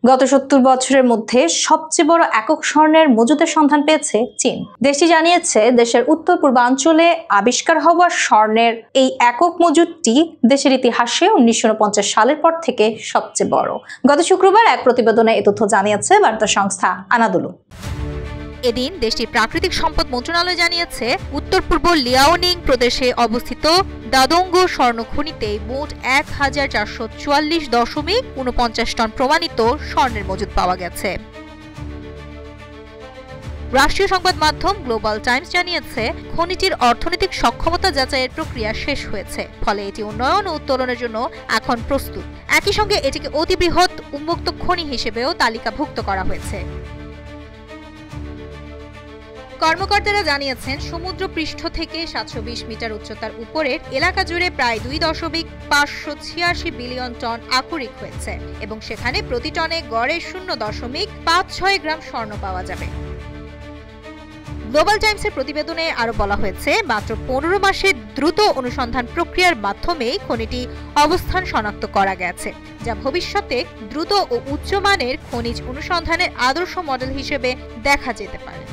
গত ৭০ বছরের মধ্যে সবচেয়ে বড় একক স্বর্ণের মজুদের সন্ধান পেয়েছে চীন। দেশটি জানিয়েছে, দেশের উত্তর পূর্বাঞ্চলে আবিষ্কার হওয়া স্বর্ণের এই একক মজুদটি দেশের ইতিহাসে ১৯৪৯ সালের পর থেকে সবচেয়ে বড়। গত শুক্রবার এক প্রতিবেদনে এ তথ্য জানিয়েছে বার্তা সংস্থা আনাদোলু। এদিন দেশটির প্রাকৃতিক সম্পদ মন্ত্রণালয় জানিয়েছে, উত্তর পূর্ব লিয়াওনিং প্রদেশে অবস্থিত দাদোঙ্গ স্বর্ণ খনিতে মোট ১,৪৪৪.৪৯ টন প্রমাণিত স্বর্ণের মজুদ পাওয়া গেছে। রাষ্ট্রীয় সংবাদ মাধ্যম গ্লোবাল টাইমস জানিয়েছে, খনিটির অর্থনৈতিক সক্ষমতা যাচাইয়ের প্রক্রিয়া শেষ হয়েছে, ফলে এটি উন্নয়ন ও উত্তোলনের জন্য এখন প্রস্তুত। একই সঙ্গে এটিকে অতি বৃহৎ উন্মুক্ত খনি হিসেবেও তালিকাভুক্ত করা হয়েছে। কর্মকর্তারা জানিয়েছেন, সমুদ্র পৃষ্ঠ থেকে ৭২০ মিটার উচ্চতার উপরের এলাকা জুড়ে প্রায় ২.৫৮৬ বিলিয়ন টন আকরিক হয়েছে এবং সেখানে প্রতি টনে গড়ে ০.৫৬ গ্রাম স্বর্ণ পাওয়া যাবে। গ্লোবাল টাইমসের প্রতিবেদনে আরো বলা হয়েছে, মাত্র ১৫ মাসের দ্রুত অনুসন্ধান প্রক্রিয়ার মাধ্যমে খনিটি অবস্থান শনাক্ত করা গেছে, যা ভবিষ্যতে দ্রুত ও উচ্চমানের খনিজ অনুসন্ধানের আদর্শ মডেল হিসেবে দেখা যেতে পারে।